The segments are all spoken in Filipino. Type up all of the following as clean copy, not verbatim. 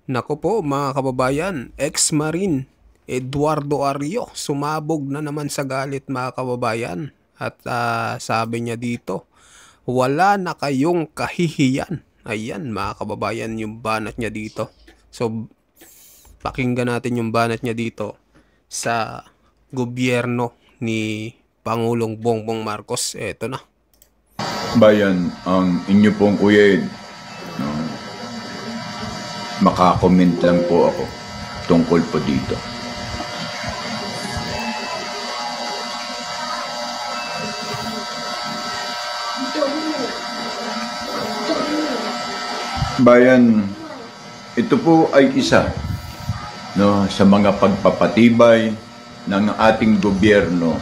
Nako po mga kababayan, ex-marine Eduardo Ario sumabog na naman sa galit mga kababayan. At sabi niya dito, wala na kayong kahihiyan. Ayan mga kababayan yung banat niya dito. So pakinggan natin yung banat niya dito sa gobyerno ni Pangulong Bongbong Marcos. Eto na. Bayan, ang inyo pong Kuya Ed, no, makakomment lang po ako tungkol po dito. Bayan, ito po ay isa, no, sa mga pagpapatibay ng ating gobyerno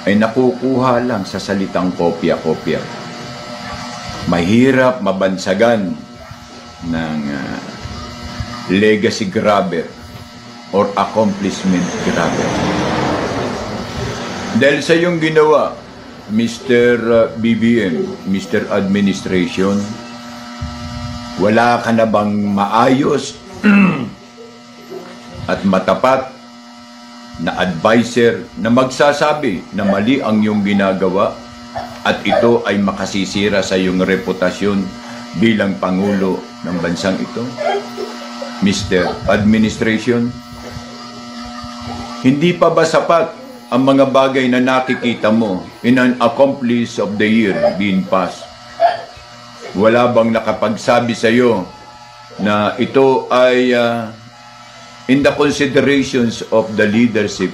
ay nakukuha lang sa salitang kopya-kopya. Mahirap mabansagan ng legacy grabber or accomplishment grabber. Dahil sa iyong ginawa, Mr. BBM, Mr. Administration, wala ka na bang maayos at matapat na advisor na magsasabi na mali ang iyong ginagawa at ito ay makasisira sa iyong reputasyon bilang Pangulo ng bansang ito? Mr. Administration, hindi pa ba sapat ang mga bagay na nakikita mo in an accomplice of the year being passed? Wala bang nakapagsabi sa iyo na ito ay in the considerations of the leadership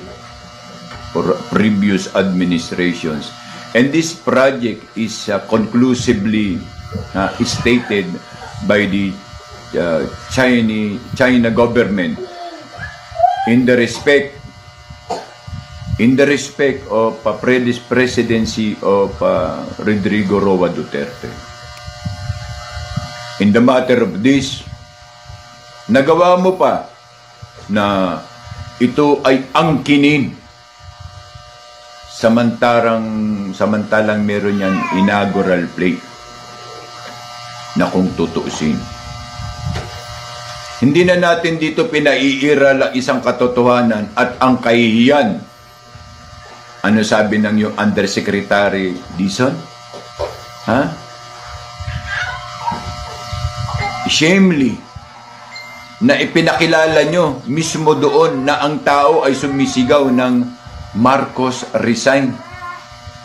for previous administrations? And this project is conclusively stated by the China government in the respect of presidency of Rodrigo Roa Duterte. In the matter of this, nagawa mo pa na ito ay angkinin samantalang meron yan inaugural plate na kung tutuusin. Hindi na natin dito pinaiiral ang isang katotohanan at ang kahihiyan. Ano sabi ng yung Undersecretary Dizon? Ha? Shamefully na ipinakilala nyo mismo doon na ang tao ay sumisigaw ng Marcos resign.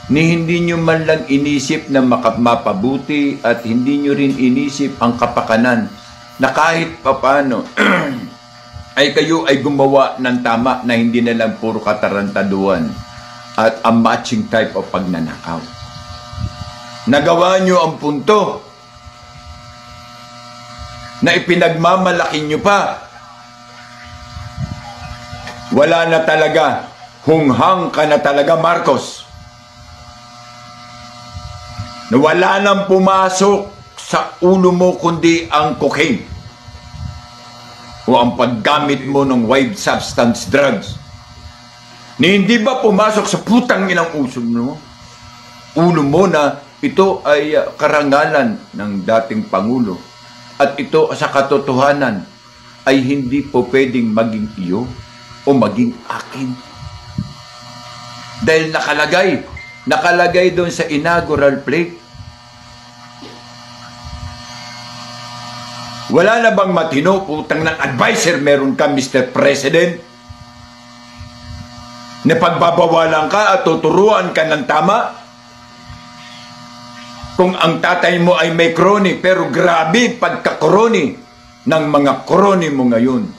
Ni hindi nyo man lang inisip na mapabuti at hindi nyo rin inisip ang kapakanan na kahit papano ay kayo ay gumawa ng tama na hindi na lang puro katarantaduan at a matching type of pagnanakaw. Nagawa nyo ang punto na ipinagmamalaki nyo pa. Wala na talaga. Hunghang ka na talaga, Marcos. Na wala nang pumasok sa ulo mo kundi ang cocaine o ang paggamit mo ng wide substance drugs. Ni hindi ba pumasok sa putang inang ulo mo na ito ay karangalan ng dating Pangulo at ito sa katotohanan ay hindi po pwedeng maging iyo o maging akin. Dahil nakalagay doon sa inaugural plate. Wala na bang matino, putang ng advisor meron ka, Mr. President? Na pagbabawalan ka at tuturuan ka ng tama? Kung ang tatay mo ay may kroni, pero grabe pagkakroni ng mga kroni mo ngayon.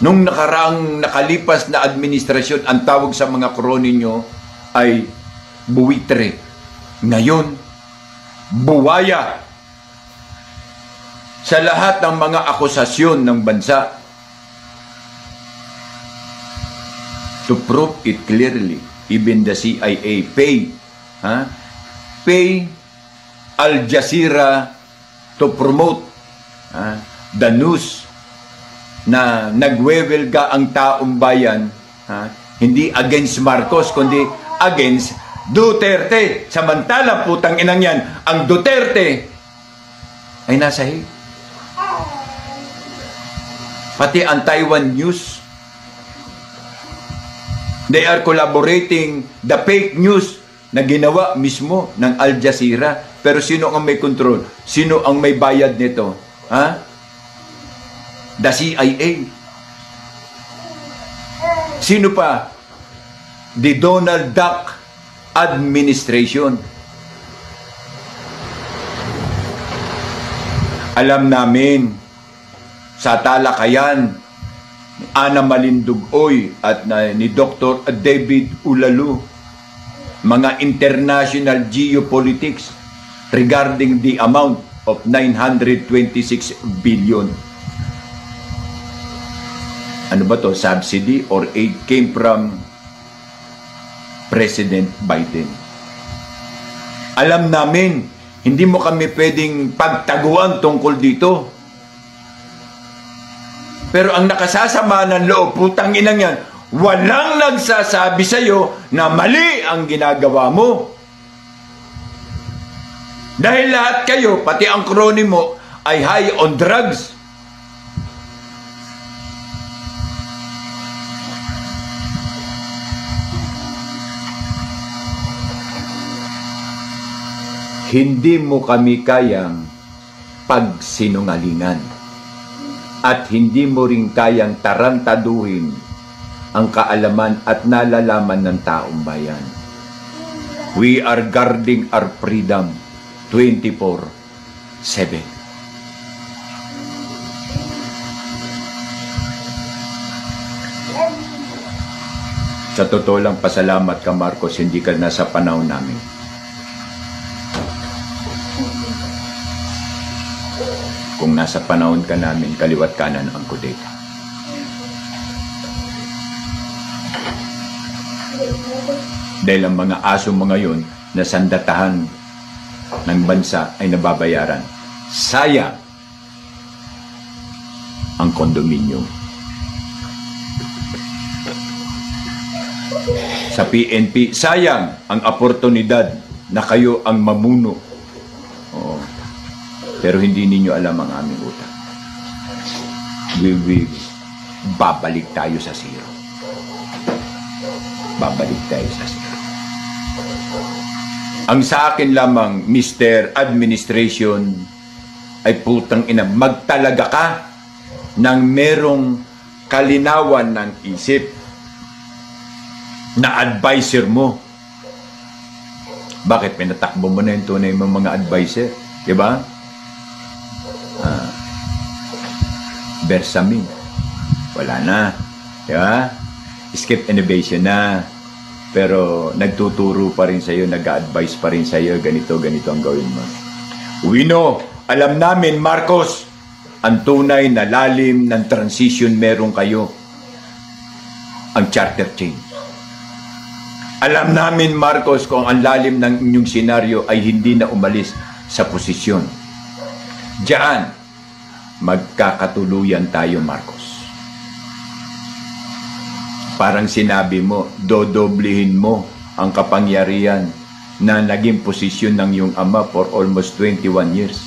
Nung nakalipas na administrasyon, ang tawag sa mga kroni nyo ay buwitre. Ngayon, buwaya. Sa lahat ng mga akusasyon ng bansa, to prove it clearly, even the CIA pay Al Jazeera to promote the news na nagwewelga ang taong bayan, hindi against Marcos kundi against Duterte. Samantala putang inang yan, ang Duterte ay nasa hig. pati ang Taiwan News. They are collaborating the fake news na ginawa mismo ng Al Jazeera. Pero sino ang may control? Sino ang may bayad nito? Ha? The CIA. Sino pa? The Donald Duck administration. Alam namin sa talakayan ni Ana Malindugoy at ni Dr. David Ulalu, mga international geopolitics regarding the amount of 926 billion. Ano ba to? Subsidy or aid came from President Biden. Alam namin, hindi mo kami pwedeng pagtaguan tungkol dito. Pero ang nakasasama ng loob, putang inang yan, walang nagsasabi sa'yo na mali ang ginagawa mo. Dahil lahat kayo, pati ang crony mo, ay high on drugs. Hindi mo kami kayang pagsinungalingan. At hindi mo rin kayang tarantaduhin ang kaalaman at nalalaman ng taong bayan. We are guarding our freedom 24/7. Sa totoo lang, pasalamat ka, Marcos, hindi ka nasa panahon namin. Kung nasa panahon ka namin, kaliwat kanan ang kudeta. Dahil ang mga aso mga yon na sandatahan ng bansa ay nababayaran. Sayang ang kondominium. Sa PNP, sayang ang oportunidad na kayo ang mamuno. Oo. Pero hindi ninyo alam ang aming utang. Babalik tayo sa zero. Babalik tayo sa zero. Ang sa akin lamang, Mr. Administration, ay putang ina, magtalaga ka ng merong kalinawan ng isip na advisor mo. Bakit? Pinatakbo mo na yung tunay mong mga advisor. Diba? Bersamin. Wala na. Diba? Skip innovation na. Pero nagtuturo pa rin sa'yo, nag-advise pa rin sa'yo, ganito ang gawin mo. We know, alam namin, Marcos, ang tunay na lalim ng transition meron kayo. Ang charter change. Alam namin, Marcos, kung ang lalim ng inyong senaryo ay hindi na umalis sa posisyon. Diyan, magkakatuluyan tayo, Marcos. Parang sinabi mo, dodoblihin mo ang kapangyarihan na naging posisyon ng iyong ama for almost 21 years.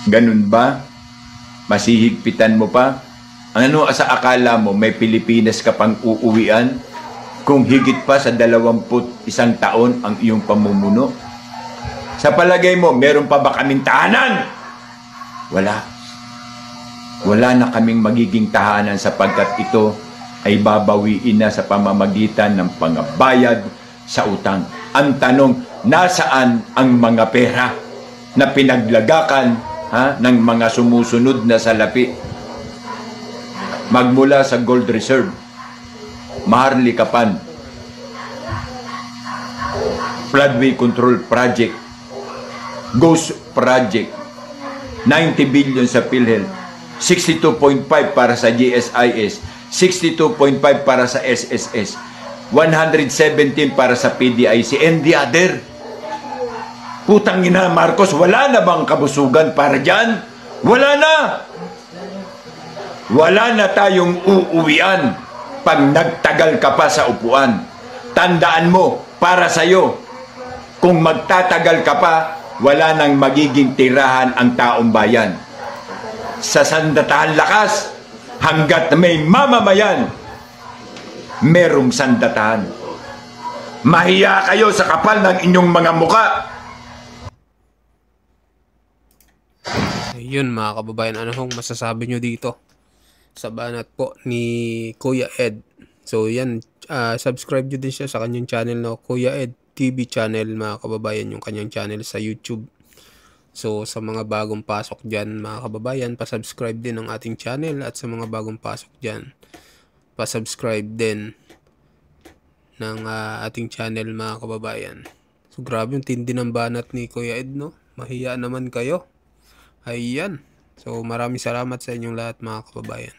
Ganun ba? Masihigpitan mo pa? Ano sa akala mo, may Pilipinas ka pang uuwian? Kung higit pa sa 21 taon ang iyong pamumuno? Sa palagay mo, meron pa ba kaming tahanan? Wala. Wala na kaming magiging tahanan sapagkat ito ay babawiin na sa pamamagitan ng pangbayad sa utang. Ang tanong, nasaan ang mga pera na pinaglagakan ng mga sumusunod na salapi? Magmula sa Gold Reserve, Maharli Kapan, Floodway Control Project, Ghost Project, 90 billion sa PhilHealth, 62.5 para sa GSIS, 62.5 para sa SSS, 117 para sa PDIC, and the other. Putang ina, Marcos, wala na bang kabusugan para dyan? Wala na! Wala na tayong uuwian pag nagtagal ka pa sa upuan. Tandaan mo, para sa'yo, kung magtatagal ka pa, wala nang magiging tirahan ang taong bayan. Sa sandatahan lakas, hanggat may mamamayan, merong sandatahan. Mahiya kayo sa kapal ng inyong mga muka. Ayun mga kababayan, ano hong masasabi nyo dito sa banat po ni Kuya Ed? So yan, subscribe nyo din siya sa kanyang channel, no? Kuya Ed TV channel mga kababayan, yung kanyang channel sa YouTube. So sa mga bagong pasok dyan mga kababayan, pasubscribe din ng ating channel, at sa mga bagong pasok dyan, pasubscribe din ng ating channel mga kababayan. So grabe yung tindi ng banat ni Kuya Ed, no? Mahiya naman kayo. Ayan. So maraming salamat sa inyong lahat mga kababayan.